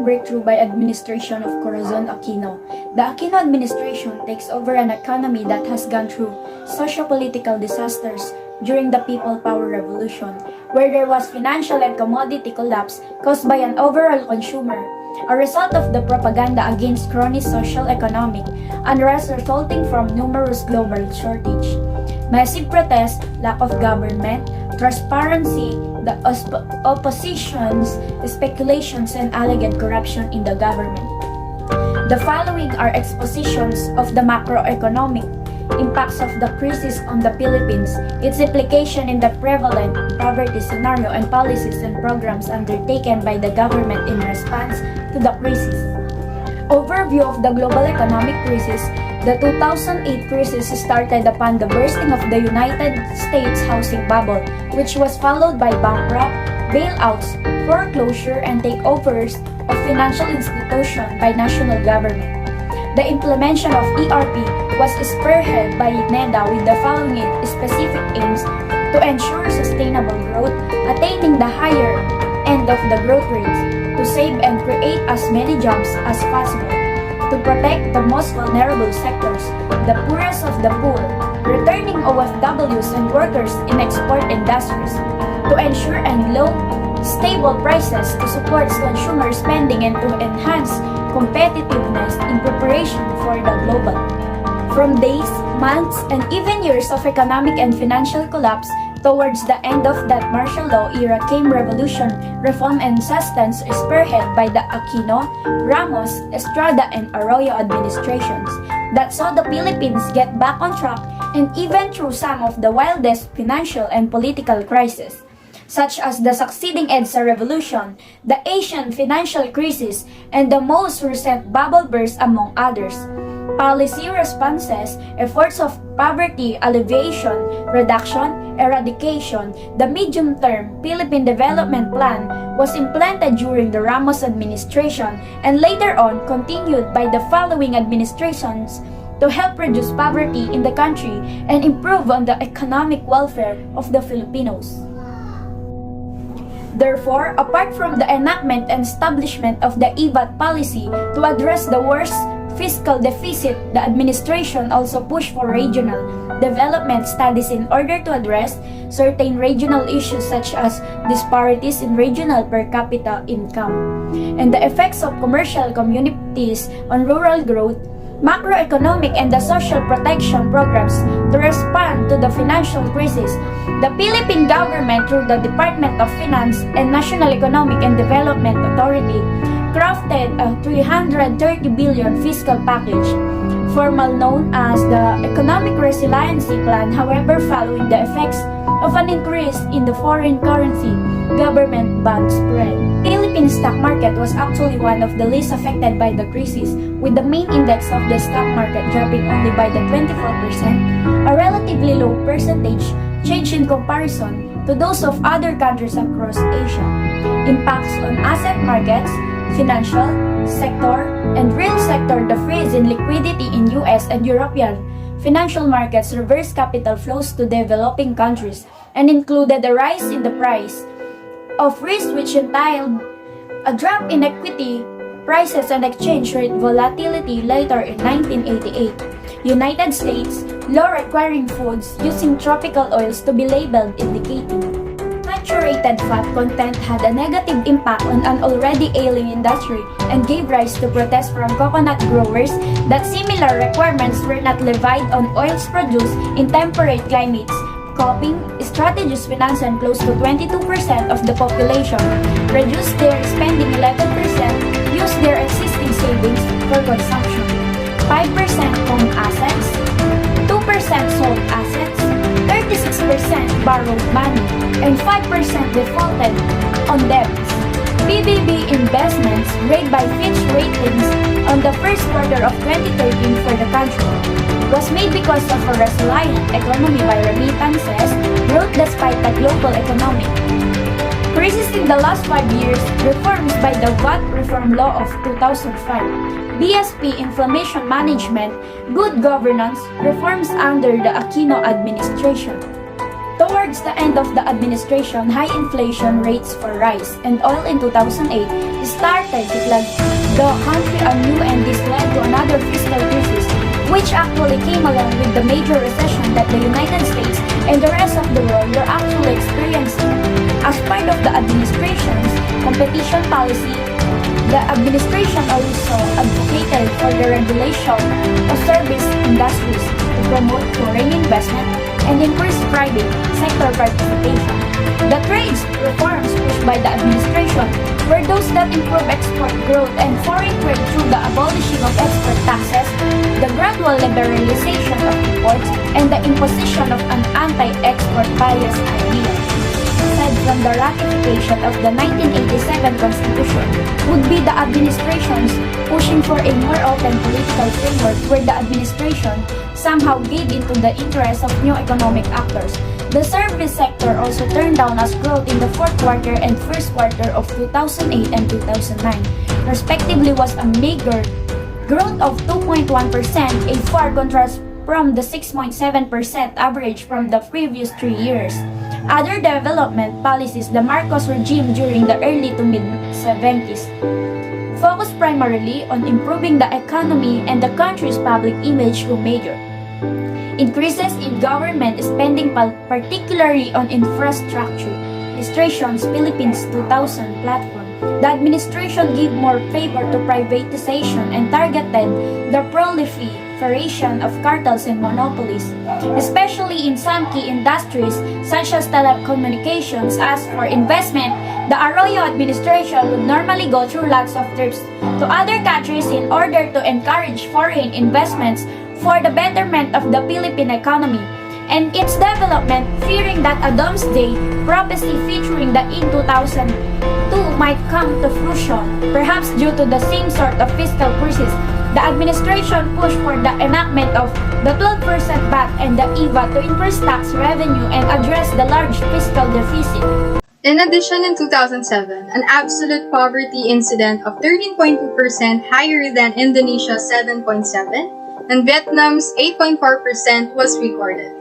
breakthrough by administration of Corazon Aquino. The Aquino administration takes over an economy that has gone through socio-political disasters during the People Power Revolution, where there was financial and commodity collapse caused by an overall consumer, a result of the propaganda against chronic social economic unrest resulting from numerous global shortage, massive protests, lack of government, transparency, the opposition's speculations, and alleged corruption in the government. The following are expositions of the macroeconomic impacts of the crisis on the Philippines, its implication in the prevalent poverty scenario, and policies and programs undertaken by the government in response to the crisis. Overview of the global economic crisis. The 2008 crisis started upon the bursting of the United States housing bubble, which was followed by bankrupt, bailouts, foreclosure, and takeovers of financial institutions by national government. The implementation of ERP was spearheaded by NEDA with the following specific aims to ensure sustainable growth, attaining the higher end of the growth rates, to save and create as many jobs as possible, to protect the most vulnerable sectors, the poorest of the poor, returning OFWs and workers in export industries, to ensure and low, stable prices to support consumer spending and to enhance competitiveness in preparation for the global. From days, months, and even years of economic and financial collapse, towards the end of that martial law era came revolution, reform, and sustenance spearheaded by the Aquino, Ramos, Estrada, and Arroyo administrations that saw the Philippines get back on track and even through some of the wildest financial and political crises, such as the succeeding EDSA revolution, the Asian financial crisis, and the most recent bubble burst, among others. Policy responses, efforts of poverty alleviation, reduction, eradication, the medium-term Philippine Development Plan was implemented during the Ramos administration and later on continued by the following administrations to help reduce poverty in the country and improve on the economic welfare of the Filipinos. Therefore, apart from the enactment and establishment of the EVAT policy to address the worst fiscal deficit, the administration also pushed for regional development studies in order to address certain regional issues such as disparities in regional per capita income and the effects of commercial communities on rural growth, macroeconomic and the social protection programs to respond to the financial crisis. The Philippine government, through the Department of Finance and National Economic and Development Authority, crafted a 330 billion fiscal package, formerly known as the Economic Resiliency Plan. However, following the effects of an increase in the foreign currency, government bond spread, Philippine stock market was actually one of the least affected by the crisis, with the main index of the stock market dropping only by the 24%, a relatively low percentage change in comparison to those of other countries across Asia. Impacts on asset markets, financial sector, and real sector. The freeze in liquidity in US and European financial markets reversed capital flows to developing countries and included a rise in the price of risk, which entailed a drop in equity prices and exchange rate volatility later in 1988. United States law requiring foods using tropical oils to be labeled indicating saturated fat content had a negative impact on an already ailing industry and gave rise to protests from coconut growers that similar requirements were not levied on oils produced in temperate climates. Coping strategies financed close to 22% of the population, reduced their spending 11%, used their existing savings for consumption, 5% home assets, 2% sold assets, 36% borrowed money, and 5% defaulted on debts. PBB investments rate by Fitch Ratings on the first quarter of 2013 for the country was made because of a resilient economy by remittances growth despite the global economic crisis in the last 5 years, reforms by the VAT Reform Law of 2005, BSP Inflation Management, good governance, reforms under the Aquino administration. Towards the end of the administration, high inflation rates for rice and oil in 2008 started to plunge the country anew, and this led to another fiscal crisis, which actually came along with the major recession that the United States and the rest of the world were actually experiencing. As part of the administration's competition policy, the administration also advocated for the regulation of service industries to promote foreign investment and increase private sector participation. The trade reforms pushed by the administration were those that improve export growth and foreign trade through the abolishing of export taxes, the gradual liberalization of imports, and the imposition of an anti-export bias idea. Aside from the ratification of the 1987 Constitution would be the administration's pushing for a more open political framework where the administration somehow gave into the interests of new economic actors. The service sector also turned down as growth in the fourth quarter and first quarter of 2008 and 2009, respectively, was a meager growth of 2.1%, a far contrast from the 6.7% average from the previous 3 years. Other development policies the Marcos regime during the early to mid-70s focused primarily on improving the economy and the country's public image through major increases in government spending, particularly on infrastructure. Administration's Philippines 2000 platform. The administration gave more favor to privatization and targeted the proliferation of cartels and monopolies, especially in some key industries such as telecommunications. As for investment, the Arroyo administration would normally go through lots of trips to other countries in order to encourage foreign investments for the betterment of the Philippine economy and its development, fearing that a doomsday prophecy featuring the in 2002 might come to fruition. Perhaps due to the same sort of fiscal crisis, the administration pushed for the enactment of the 12% VAT and the IVA to increase tax revenue and address the large fiscal deficit. In addition, in 2007, an absolute poverty incident of 13.2%, higher than Indonesia's 7.7%, and Vietnam's 8.4% was recorded,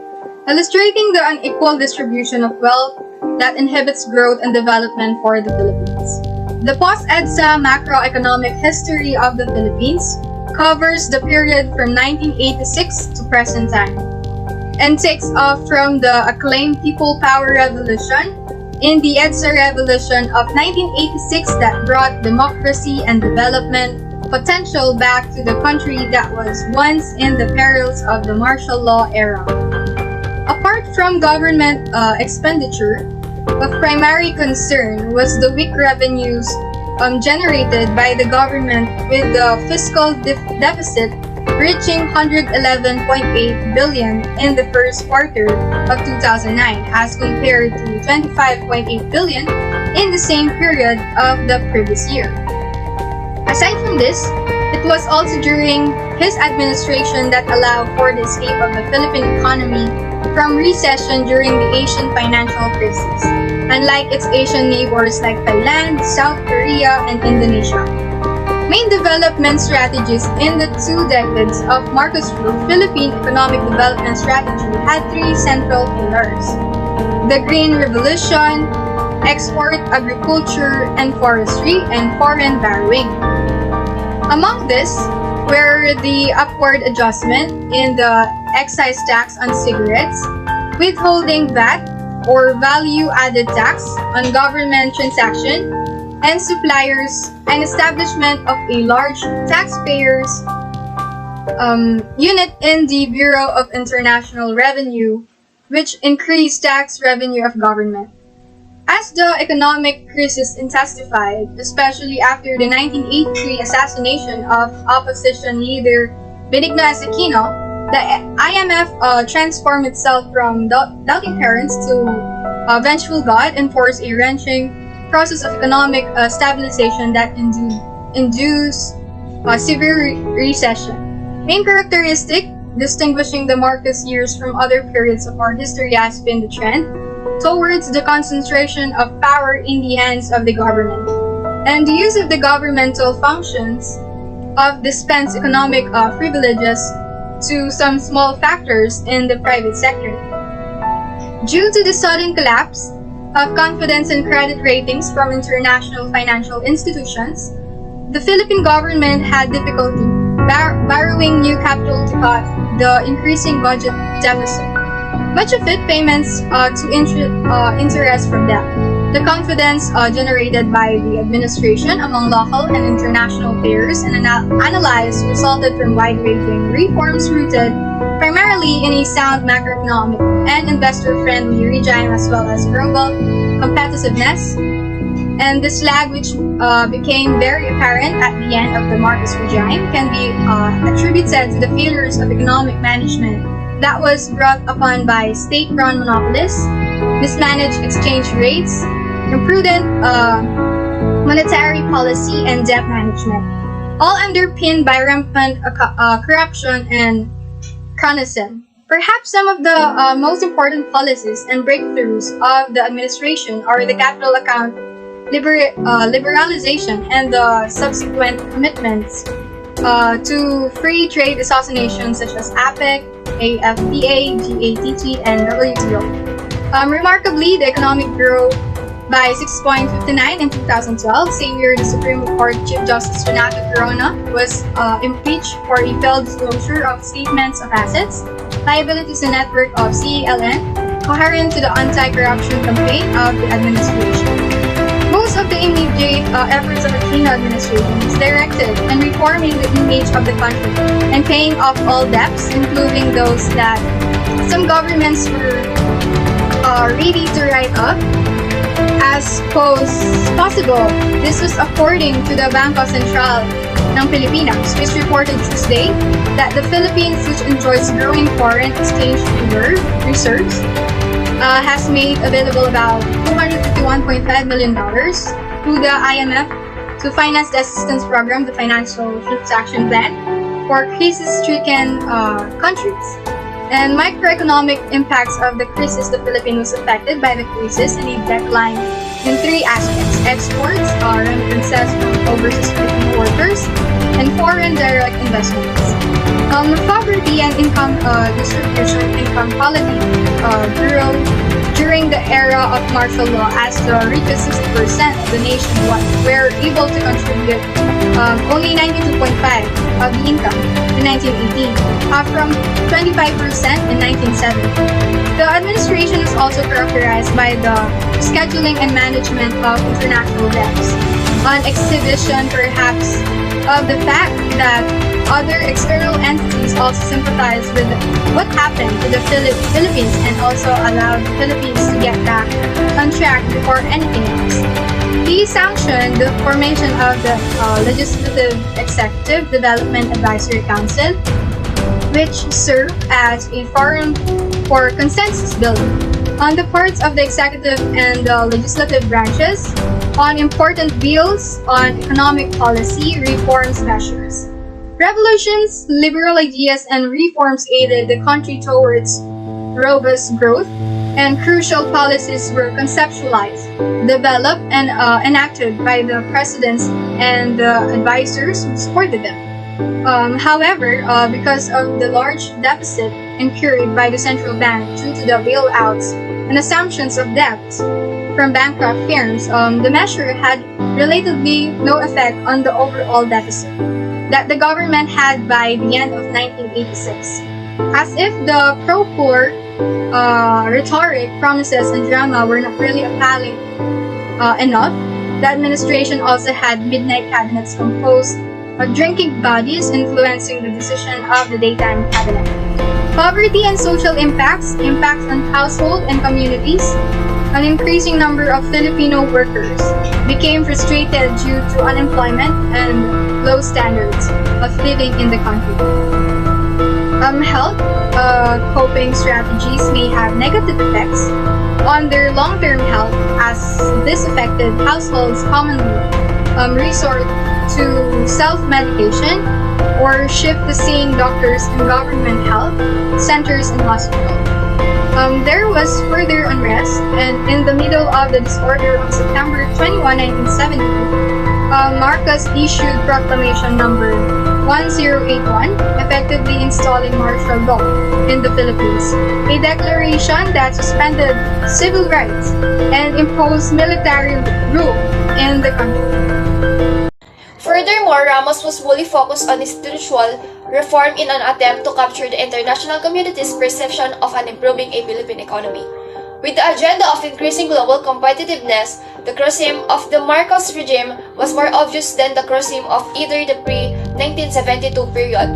illustrating the unequal distribution of wealth that inhibits growth and development for the Philippines. The post-EDSA macroeconomic history of the Philippines covers the period from 1986 to present time, and takes off from the acclaimed People Power Revolution in the EDSA Revolution of 1986 that brought democracy and development potential back to the country that was once in the perils of the martial law era. Apart from government expenditure, of primary concern was the weak revenues generated by the government, with the fiscal deficit reaching 111.8 billion in the first quarter of 2009 as compared to 25.8 billion in the same period of the previous year. Aside from this, it was also during his administration that allowed for the escape of the Philippine economy from recession during the Asian financial crisis, unlike its Asian neighbors like Thailand, South Korea, and Indonesia. Main development strategies in the 2 decades of Marcos rule, Philippine economic development strategy had 3 central pillars: the Green Revolution, export, agriculture and forestry, and foreign borrowing. Among this were the upward adjustment in the excise tax on cigarettes, withholding VAT or value-added tax on government transaction and suppliers, and establishment of a large taxpayers unit in the Bureau of International Revenue, which increased tax revenue of government. As the economic crisis intensified, especially after the 1983 assassination of opposition leader Benigno Aquino, the IMF transformed itself from doubting parents to vengeful God and forced a wrenching process of economic stabilization that induced severe recession. Main characteristic distinguishing the Marcos years from other periods of our history has been the trend towards the concentration of power in the hands of the government, and the use of the governmental functions of dispense economic privileges to some small factors in the private sector. Due to the sudden collapse of confidence and credit ratings from international financial institutions, the Philippine government had difficulty borrowing new capital to cut the increasing budget deficit. Much of it payments to interest from debt. The confidence generated by the administration among local and international players and analyzed resulted from wide-ranging reforms rooted primarily in a sound macroeconomic and investor-friendly regime as well as global competitiveness. And this lag, which became very apparent at the end of the Marcos regime, can be attributed to the failures of economic management that was brought upon by state-run monopolists, mismanaged exchange rates, imprudent monetary policy, and debt management, all underpinned by rampant corruption and cronyism. Perhaps some of the most important policies and breakthroughs of the administration are the capital account liberalization and the subsequent commitments to free trade associations such as APEC, AFTA, GATT, and WTO. Remarkably, the economic grew by 6.59 in 2012, same year the Supreme Court Chief Justice Renato Corona was impeached for a failed disclosure of statements of assets, liabilities, and network of CELN, coherent to the anti-corruption campaign of the administration. Most of the immediate efforts of the Aquino administration is directed in reforming the image of the country and paying off all debts, including those that some governments were ready to write up as possible. This was according to the Bangko Sentral ng Pilipinas, which reported Tuesday that the Philippines, which enjoys growing foreign exchange reserves, has made available about $251.5 million through the IMF to finance the assistance program, the Financial Transaction Plan, for crisis-stricken countries. And microeconomic impacts of the crisis, the Philippines was affected by the crisis in a decline in three aspects: exports, remittances from overseas Filipino workers, and foreign direct investments. Poverty and income distribution, income quality grew during the era of martial law, as the richest 60% of the nation were able to contribute only 92.5% of the income in 1918, up from 25% in 1970. The administration is also characterized by the scheduling and management of international debts, on exhibition perhaps of the fact that other external entities also sympathize with what happened to the Philippines and also allowed the Philippines to get back on track before anything else. He sanctioned the formation of the Legislative Executive Development Advisory Council, which served as a forum for consensus building on the parts of the executive and the legislative branches on important bills on economic policy reforms measures. Revolutions, liberal ideas, and reforms aided the country towards robust growth, and crucial policies were conceptualized, developed, and enacted by the presidents and the advisors who supported them. However, because of the large deficit incurred by the central bank due to the bailouts and assumptions of debts from bankrupt firms, the measure had relatively no effect on the overall deficit that the government had by the end of 1986. As if the pro-poor rhetoric, promises, and drama were not really appealing enough, the administration also had midnight cabinets composed of drinking bodies influencing the decision of the daytime cabinet. Poverty and social impacts on household and communities. An increasing number of Filipino workers became frustrated due to unemployment and low standards of living in the country. Health coping strategies may have negative effects on their long-term health, as this affected households commonly resort to self-medication or shift to seeing doctors in government health centers and hospitals. There was further unrest, and in the middle of the disorder on September 21, 1970, Marcos issued Proclamation Number 1081, effectively installing martial law in the Philippines, a declaration that suspended civil rights and imposed military rule in the country. Furthermore, Ramos was fully focused on institutional reform in an attempt to capture the international community's perception of an improving a Philippine economy. With the agenda of increasing global competitiveness, the criticism of the Marcos regime was more obvious than the criticism of either the pre-1972 period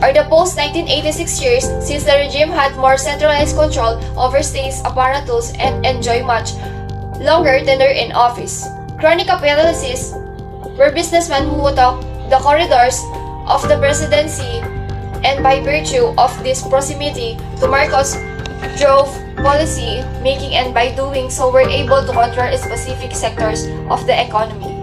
or the post-1986 years, since the regime had more centralized control over state's apparatus and enjoyed much longer tenure in office. Chronic capitalists were businessmen who took the corridors of the presidency, and by virtue of this proximity to Marcos, drove policy making, and by doing so were able to control specific sectors of the economy.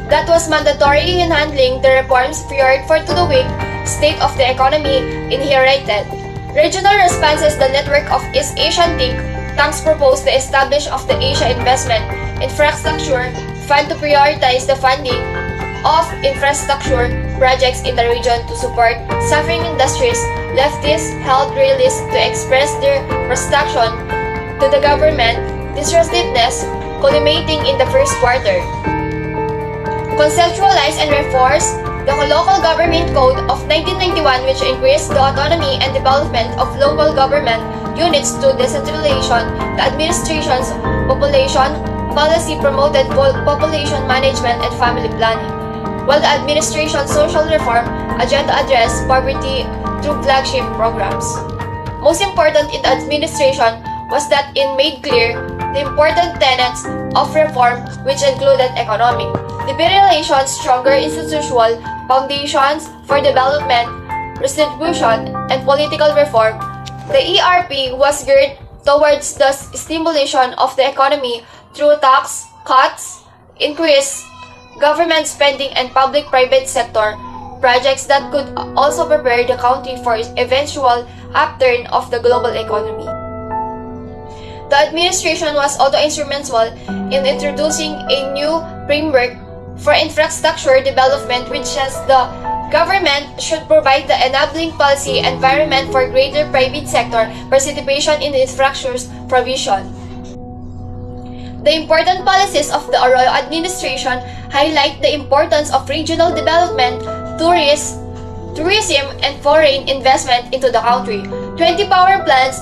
That was mandatory in handling the reforms prior to the weak state of the economy inherited. Regional responses, the network of East Asian think tanks proposed the establishment of the Asia Investment Infrastructure Fund to prioritize the funding of infrastructure projects in the region to support suffering industries. Leftists held rallies to express their frustration to the government distrustedness, culminating in the first quarter. Conceptualize and reinforce the Local Government Code of 1991, which increased the autonomy and development of local government units through decentralization. The administration's population policy promoted population management and family planning, while the administration's social reform agenda addressed poverty through flagship programs. Most important in the administration was that it made clear the important tenets of reform, which included economic liberalization, stronger institutional foundations for development, redistribution, and political reform. The ERP was geared towards the stimulation of the economy through tax cuts, increased government spending, and public-private sector projects that could also prepare the country for eventual upturn of the global economy. The administration was also instrumental in introducing a new framework for infrastructure development, which says the government should provide the enabling policy environment for greater private sector participation in infrastructure provision. The important policies of the Arroyo administration highlight the importance of regional development, tourism, and foreign investment into the country. 20 power plants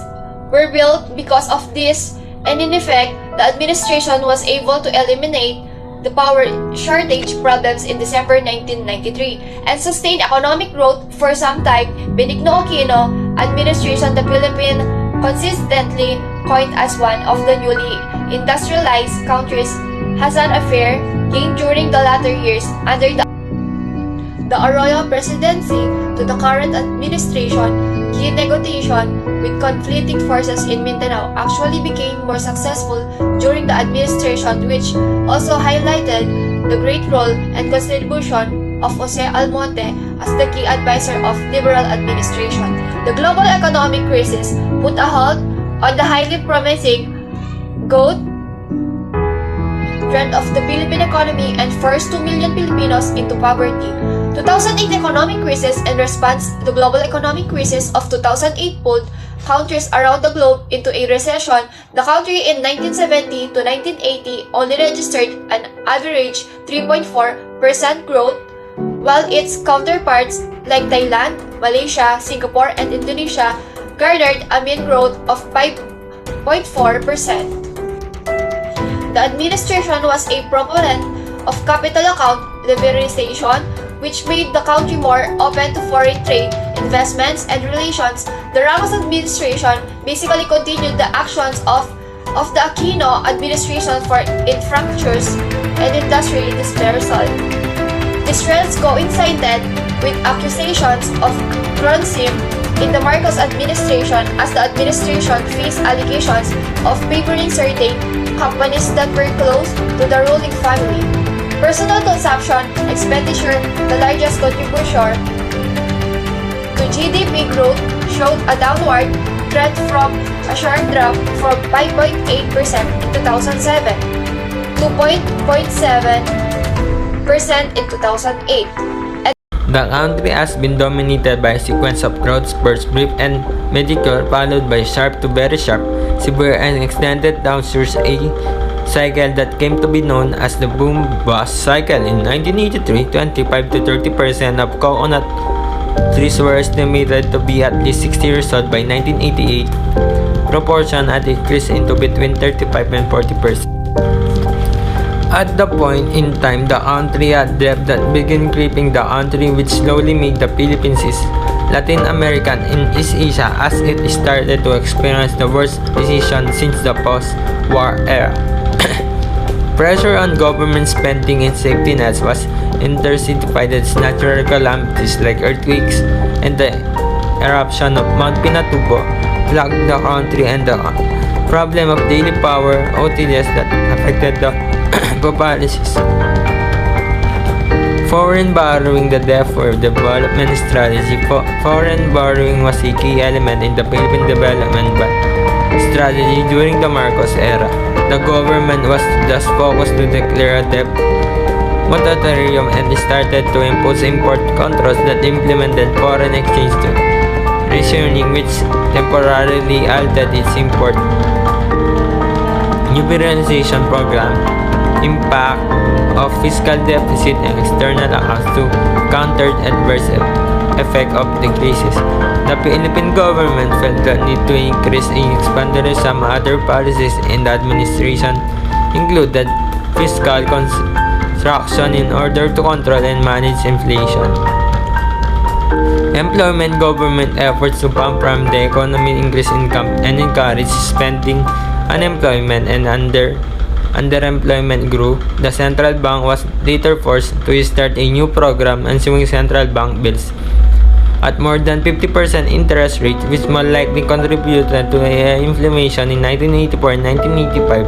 were built because of this, and in effect, the administration was able to eliminate the power shortage problems in December 1993 and sustain economic growth for some time. Benigno Aquino administration, the Philippines consistently coined as one of the newly industrialized countries, has an affair gained during the latter years under the Arroyo presidency to the current administration. Key negotiation with conflicting forces in Mindanao actually became more successful during the administration, which also highlighted the great role and contribution of Jose Almonte as the key advisor of liberal administration. The global economic crisis put a halt on the highly promising growth trend of the Philippine economy and forced 2 million Filipinos into poverty. 2008 economic crisis. In response, the global economic crisis of 2008 pulled countries around the globe into a recession. The country in 1970 to 1980 only registered an average 3.4% growth, while its counterparts like Thailand, Malaysia, Singapore, and Indonesia garnered a mean growth of 5.4%. The administration was a proponent of capital account liberalization, which made the country more open to foreign trade, investments, and relations. The Ramos administration basically continued the actions of the Aquino administration for infrastructures and industry dispersal. These trends coincided with accusations of cronyism in the Marcos administration, as the administration faced allegations of favoring certain companies that were close to the ruling family. Personal consumption expenditure, the largest contributor to GDP growth, showed a downward trend from a sharp drop from 5.8% in 2007 to 0.7% in 2008. The country has been dominated by a sequence of growth spurts, brief and mediocre, followed by sharp to very sharp, severe and extended downsurge, a cycle that came to be known as the boom-bust cycle. In 1983, 25 to 30% of coconut trees were estimated to be at least 60 years old. By 1988, proportion had increased into between 35 and 40%. At the point in time, the country had debt that began creeping the country, which slowly made the Philippines Latin American in East Asia as it started to experience the worst recession since the post-war era. Pressure on government spending and safety nets was intensified as natural calamities like earthquakes and the eruption of Mount Pinatubo plagued the country, and the problem of daily power outages that affected the policies. Foreign borrowing, the debt for development strategy. Foreign borrowing was a key element in the Philippine development strategy during the Marcos era. The government was thus focused to declare a debt moratorium and started to impose import controls that implemented foreign exchange rationing, which temporarily altered its import liberalization program. Impact of fiscal deficit and external accounts to counter adverse effect of the crisis. The Philippine government felt the need to increase and expand some other policies in the administration included fiscal construction in order to control and manage inflation. Employment, government efforts to pump from the economy, increase income and encourage spending. Unemployment and underemployment grew. The central bank was later forced to start a new program issuing central bank bills at more than 50% interest rate, which more likely contributed to inflation in 1984 and 1985.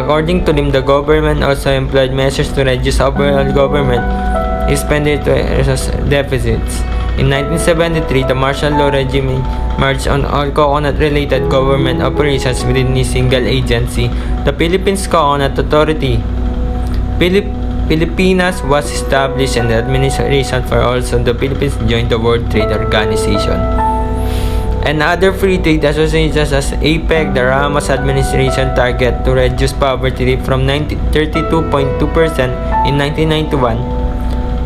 According to them, the government also employed measures to reduce overall government expenditure deficits. In 1973, the martial law regime merged on all coconut-related government operations within a single agency, the Philippines Coconut Authority. Pilipinas was established and the administration for also the Philippines joined the World Trade Organization. And other free trade associations as APEC, the Ramos administration target to reduce poverty from 32.2% in 1991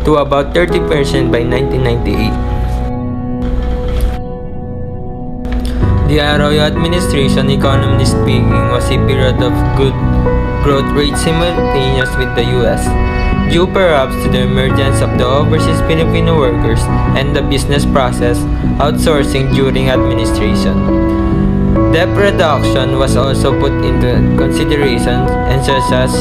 to about 30% by 1998. The Arroyo administration, economically speaking, was a period of good growth rate simultaneous with the US, due perhaps to the emergence of the overseas Filipino workers and the business process outsourcing during administration. Debt reduction was also put into consideration, and such as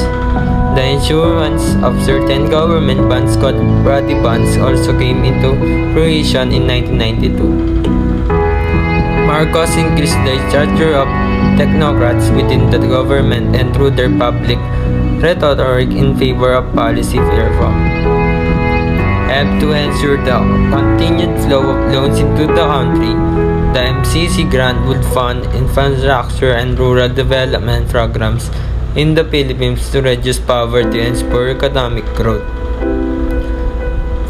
the issuance of certain government bonds called Brady bonds also came into fruition in 1992. Marcos increased the stature of technocrats within the government and through their public rhetoric in favor of policy reform helped to ensure the continued flow of loans into the country. The MCC grant would fund infrastructure and rural development programs in the Philippines to reduce poverty and spur economic growth.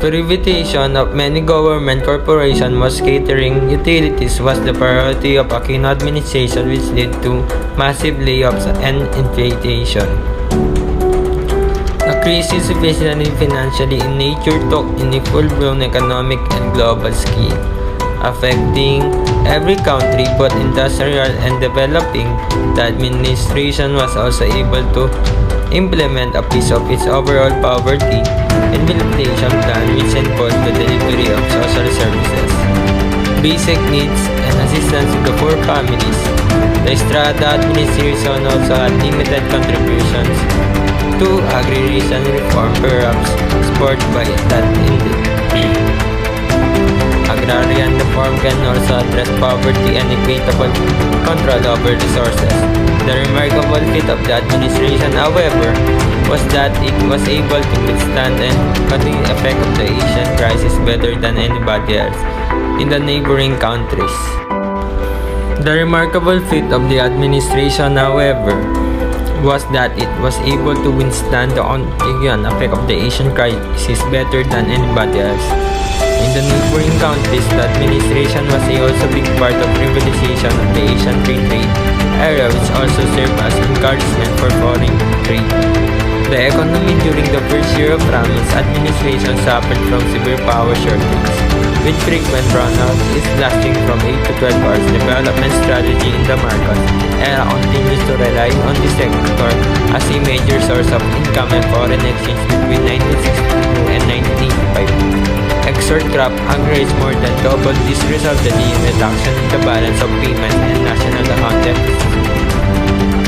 Privatization of many government corporations was catering utilities was the priority of Aquino administration, which led to massive layoffs and inflation. The crisis, especially financially in nature, took in a full-blown economic and global scale, affecting every country, both industrial and developing. The administration was also able to implement a piece of its overall poverty and rehabilitation plan, which enforced the delivery of social services, basic needs, and assistance to the poor families. The Estrada administration also had limited contributions to agrarian reform, perhaps spurred by that agrarian reform can also address poverty and equitable control over resources. The remarkable feat of the administration, however, was that it was able to withstand and continue the effect of the Asian crisis better than anybody else in the neighboring countries. The remarkable feat of the administration, however, was that it was able to withstand the contagion effect of the Asian crisis better than anybody else In the neighboring countries, the administration was also a big part of revitalization of the Asian free trade area, which also served as encouragement for foreign trade. The economy during the first year of Ramos' administration suffered from severe power shortage, with frequent brownouts lasting from 8 to 12 hours. Development strategy in the Marcos era continues to rely on the sector as a major source of income and foreign exchange between 1962 and 1985. Export crop aggregates more than double. This resulted in reduction in the balance of payments and national account deficit.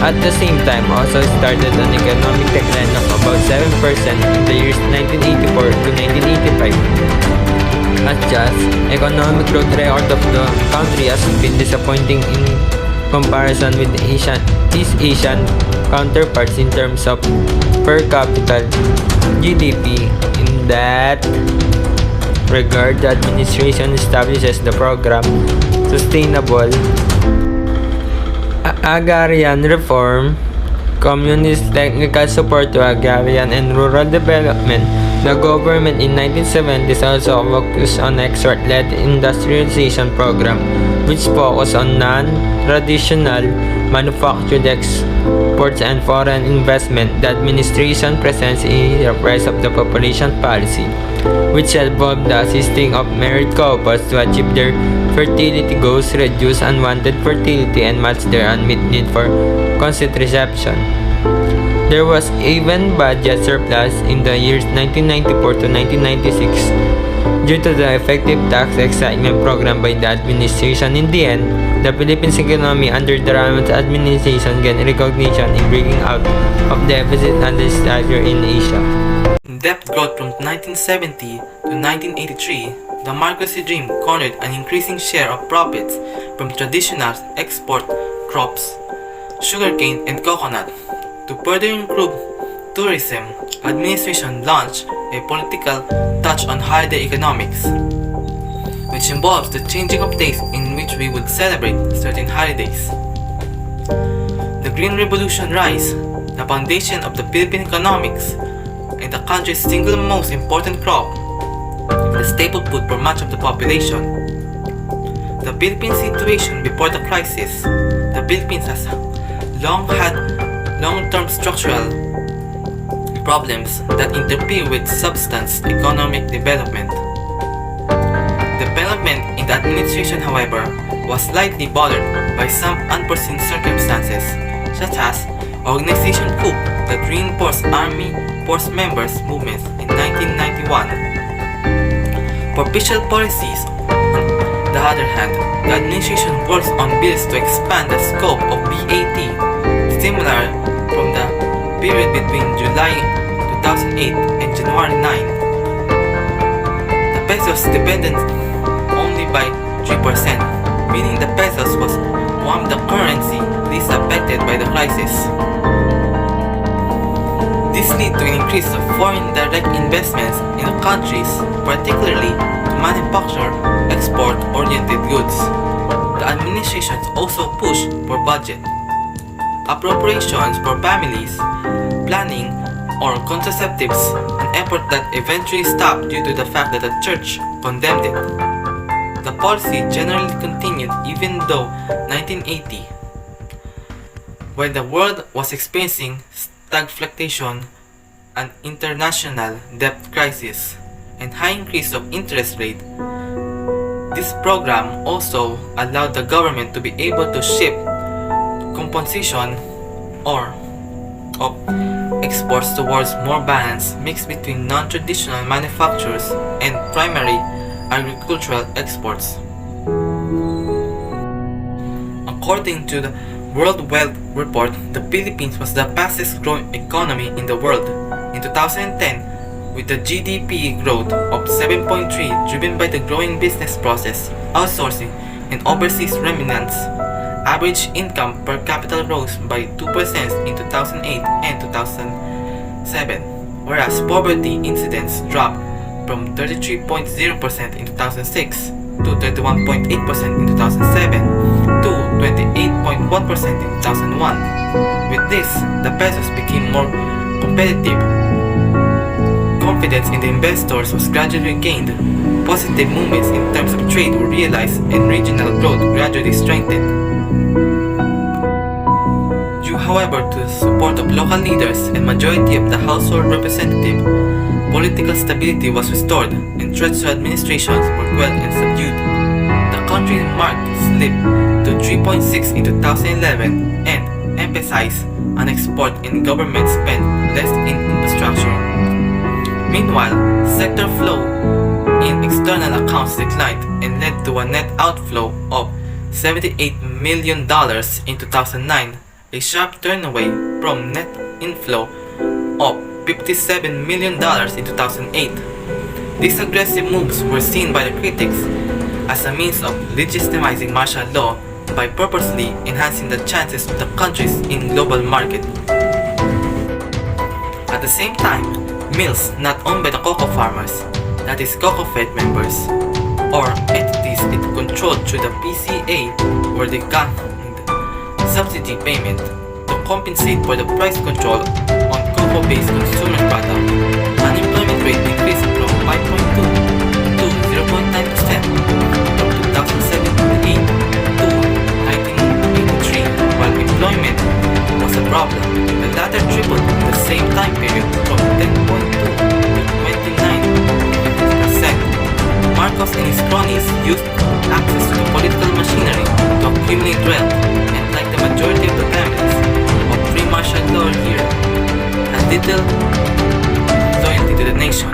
At the same time, also started an economic decline of about 7% in the years 1984 to 1985. At just, economic growth record of the country has been disappointing in comparison with East Asian counterparts in terms of per capita GDP. In that regard, the administration establishes the program Sustainable Agrarian Reform, Communist Technical Support to Agrarian and Rural Development. The government in 1970s also focused on export-led industrialization program, which focused on non-traditional manufactured exports and foreign investment. The administration presents a rise of the population policy, which involved the assisting of married couples to achieve their fertility goals, reduce unwanted fertility, and match their unmet need for contraception. There was even budget surplus in the years 1994 to 1996 due to the effective tax excitement program by the administration. In the end, the Philippines economy under the Ramos administration gained recognition in breaking out of deficit and disaster in Asia. Debt growth from 1970 to 1983, the Marcos regime cornered an increasing share of profits from traditional export crops, sugarcane and coconut. To further improve tourism, administration launched a political touch on holiday economics, which involves the changing of days in which we would celebrate certain holidays. The Green Revolution rise, the foundation of the Philippine economics, and the country's single most important crop, the staple food for much of the population. The Philippine situation before the crisis. The Philippines has long had long-term structural problems that interfere with substance economic development. Development in the administration, however, was slightly bothered by some unforeseen circumstances, such as organization coup that reinforced Army Force members' movements in 1991. For official policies, on the other hand, the administration works on bills to expand the scope of VAT, similar from the period between July 2008 and January 9. The pesos depended only by 3%, meaning the pesos was one of the currency least affected by the crisis. This led to an increase of foreign direct investments in the countries, particularly to manufacture export-oriented goods. The administration also pushed for budget appropriations for families, planning, or contraceptives, an effort that eventually stopped due to the fact that the church condemned it. The policy generally continued even though 1980, when the world was experiencing stagflation, an international debt crisis, and high increase of interest rate. This program also allowed the government to be able to shift compensation of exports towards more balanced mix between non-traditional manufacturers and primary agricultural exports. According to the World Wealth Report, the Philippines was the fastest growing economy in the world in 2010, with the GDP growth of 7.3 driven by the growing business process, outsourcing, and overseas remittance. Average income per capita rose by 2% in 2008 and 2007, whereas poverty incidence dropped from 33.0% in 2006 to 31.8% in 2007 to 28.1% in 2001. With this, the pesos became more competitive, confidence in the investors was gradually regained, positive movements in terms of trade were realized, and regional growth gradually strengthened. Due, however, to the support of local leaders and majority of the household representative, political stability was restored and threats to administrations were quelled and subdued. The country marked slip to 3.6 in 2011 and emphasized on export and government spent less in infrastructure. Meanwhile, sector flow in external accounts declined and led to a net outflow of $78 million in 2009, a sharp turn away from net inflow of $57 million in 2008. These aggressive moves were seen by the critics as a means of legitimizing martial law by purposely enhancing the chances of the countries in global market. At the same time, mills not owned by the cocoa farmers, that is Cocoa Fed members, or entities it controlled through the PCA were declined subsidy payment to compensate for the price control on cocoa-based consumer products. Unemployment rate increased from 5.2 to 0.9% from 2007-8 to 1983, while employment was a problem. The latter tripled in the same time period from 10.2 to 29%. Marcos and his cronies used access to the political machinery to accumulate wealth, and like the majority of the families of pre-martial law here, had little loyalty to the nation.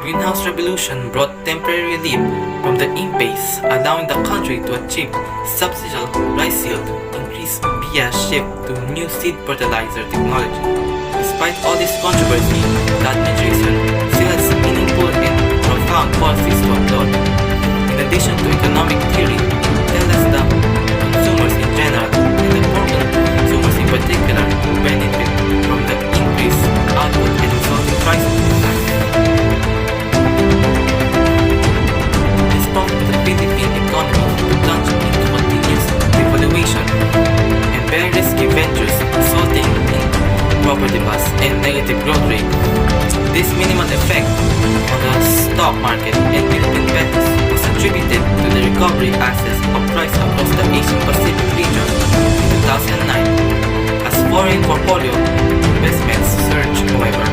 Greenhouse Revolution brought temporary relief from the impasse, allowing the country to achieve substantial rice yield increase via shift to new seed fertilizer technology. Despite all this controversy, the administration still has meaningful and profound policies to upload. In addition to economic theory, tell us the consumers in general and the poor consumers in particular benefit from the increased output and resulting prices. This prompted the Philippine economy to plunge into continuous devaluation and very risky ventures resulting in property bust and negative growth rate. This minimal effect on the stock market and Philippine pesos was attributed to the recovery access of price across the Asian Pacific region in 2009 as foreign portfolio investments surged. However,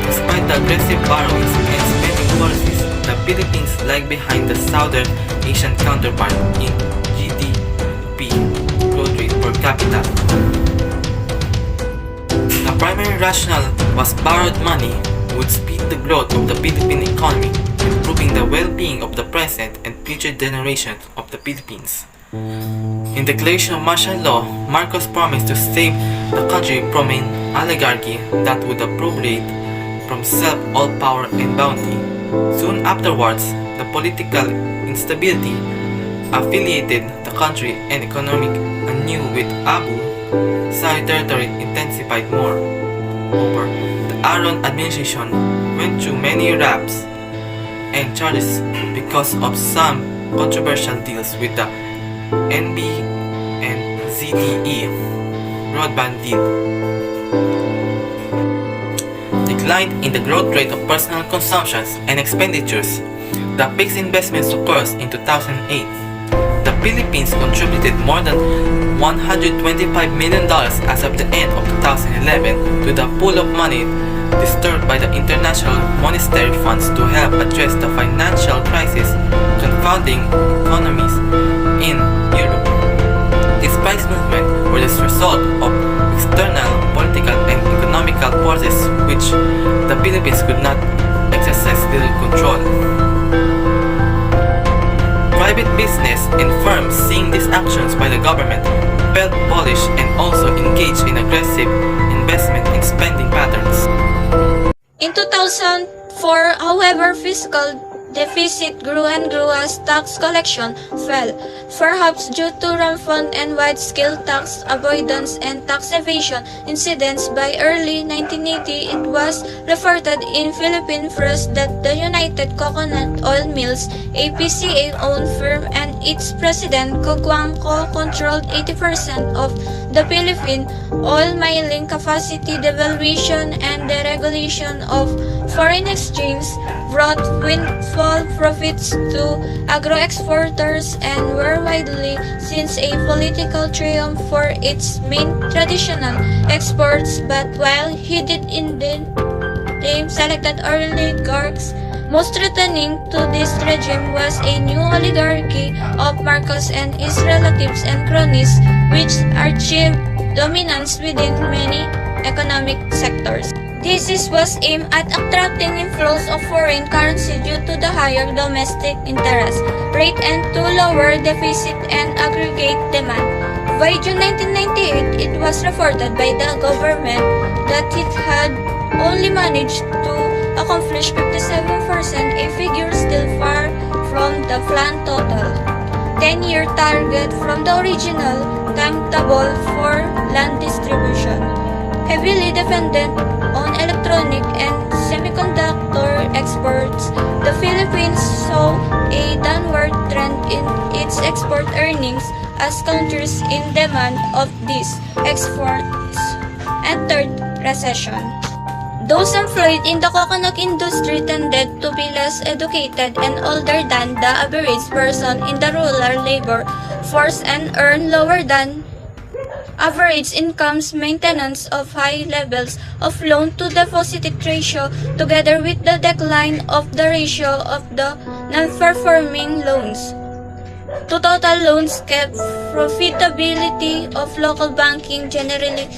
despite the aggressive borrowings and spending policies, the Philippines lag behind the Southern Asian counterpart in GDP growth rate per capita. The primary rationale was borrowed money would speed the growth of the Philippine economy, improving the well-being of the present and future generations of the Philippines. In declaration of martial law, Marcos promised to save the country from an oligarchy that would appropriate from self all power and bounty. Soon afterwards, the political instability affiliated the country and economic anew with Abu Saudi territory intensified more. Over the Aaron administration went through many raps and charges because of some controversial deals with the NB and ZTE broadband deal. Decline in the growth rate of personal consumptions and expenditures. The fixed investments occurs in 2008. The Philippines contributed more than $125 million as of the end of 2011 to the pool of money disturbed by the international monetary funds to help address the financial crisis confounding economies in Europe. This price movement was the result of external political and economical forces which the Philippines could not exercise little control. Private business and firms seeing these actions by the government felt bullish and also engaged in aggressive investment and spending patterns. In 2004, however, fiscal deficit grew and grew as tax collection fell, perhaps due to rampant and wide-scale tax avoidance and tax evasion incidents. By early 1980, it was reported in Philippine press that the United Coconut Oil Mills, a PCA-owned firm and its president, Cojuangco, controlled 80% of the Philippine oil milling capacity. Devaluation and deregulation of foreign exchange brought windfall profits to agro-exporters and were widely seen a political triumph for its main traditional exports. But while he did in the name selected oligarchs, most threatening to this regime was a new oligarchy of Marcos and his relatives and cronies, which achieved dominance within many economic sectors. This was aimed at attracting inflows of foreign currency due to the higher domestic interest rate and to lower deficit and aggregate demand. By June 1998, it was reported by the government that it had only managed to accomplish 57%, a figure still far from the planned total 10-year target from the original timetable for land distribution. Heavily dependent on electronic and semiconductor exports, the Philippines saw a downward trend in its export earnings as countries in demand of these exports entered recession. Those employed in the coconut industry tended to be less educated and older than the average person in the rural labor force and earn lower than average incomes. Maintenance of high levels of loan-to-deposit ratio, together with the decline of the ratio of the non-performing loans to total loans, kept profitability of local banking generally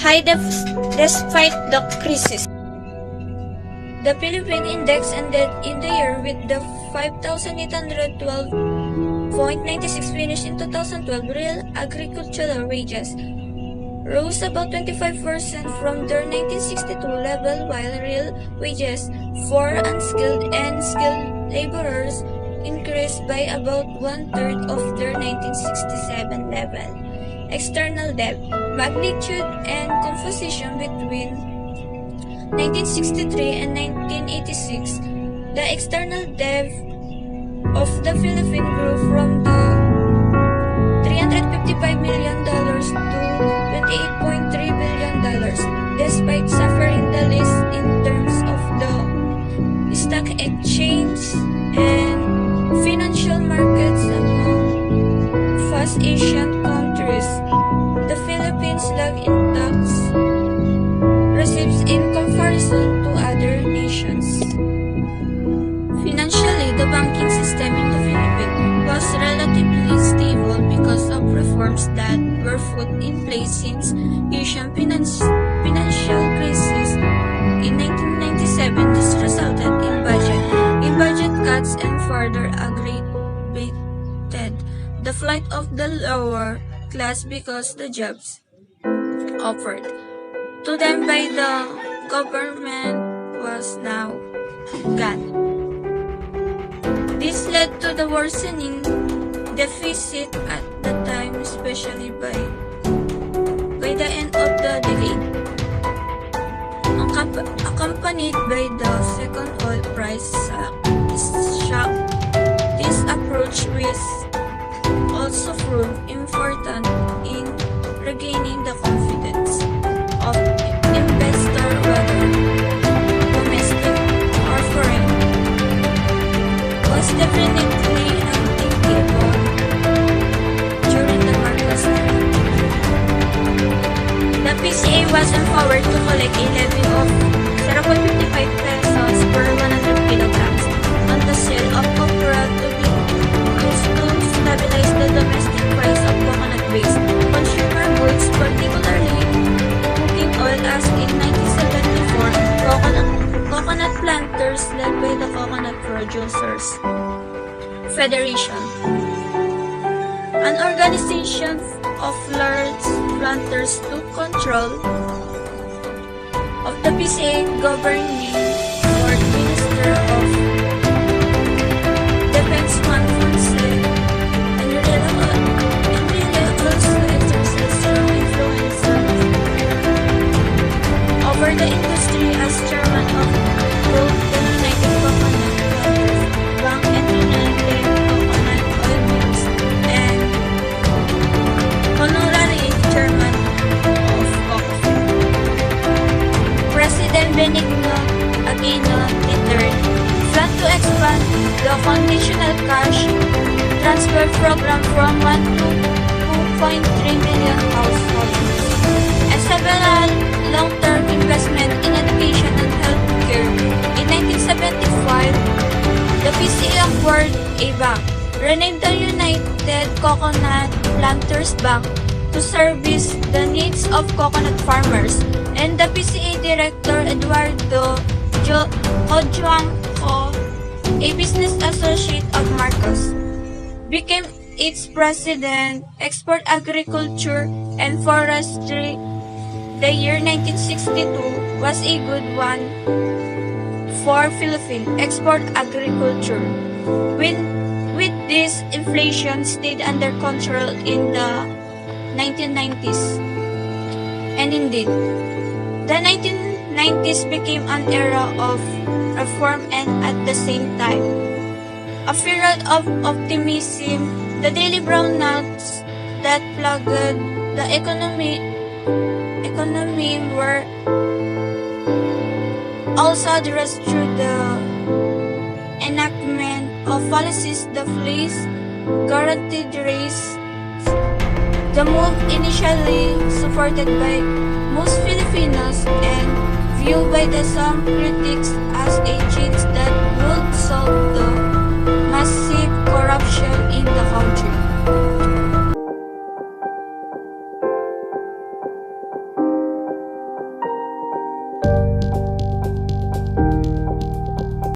high despite the crisis. The Philippine Index ended in the year with the 5,812.96, finished in 2012. Real agricultural wages rose about 25% from their 1962 level, while real wages for unskilled and skilled laborers increased by about one-third of their 1967 level. External debt, magnitude and composition between 1963 and 1986, the external debt of the Philippines grew from the $355 million to $28.3 billion, despite suffering the least in terms of the stock exchange and financial markets among fast Asian countries. The Philippines lag in tax receipts in comparison to other nations. Financially, the banking system in the Philippines was relatively stable because of reforms that were put in place since Asian financial crisis in 1997. This resulted in budget cuts and further aggravated the flight of the lower class because the jobs offered to them by the government was now gone. This led to the worsening deficit at the time, especially by the end of the decade, accompanied by the second oil price shock. This approach was also proved important in regaining the confidence of investors, whether domestic or foreign, was definitely unthinkable during the Marcos era. The PCA was empowered to collect a levy of 0.55 pesos per 100 kilograms on the sale of copra to be used to stabilize the domestic price of coconut-based consumer goods, particularly cooking oil, as in 1974, coconut planters led by the Coconut Producers Federation, an organization of large planters, took control of the PCA governing board. Minister of Defense Juan Ponce and really also exercised strong influence over the industry as chairman of both the United Coconut Planters Bank and United Coconut Oil Mills transfer program from 1 to 2.3 million households, and several long-term investment in education and healthcare. In 1975, the PCA acquired a bank, renamed the United Coconut Planters Bank, to service the needs of coconut farmers, and the PCA Director Eduardo Ojuangco, a business associate of Marcos, became its president. Export agriculture and forestry. The year 1962 was a good one for Philippine export agriculture. With this, inflation stayed under control in the 1990s. And indeed, the 1990s became an era of reform and at the same time, a period of optimism. The daily brownouts that plagued the economy were also addressed through the enactment of policies that flees guaranteed raise. The move, initially supported by most Filipinos and viewed by some critics as a change that would solve the massive corruption in the country,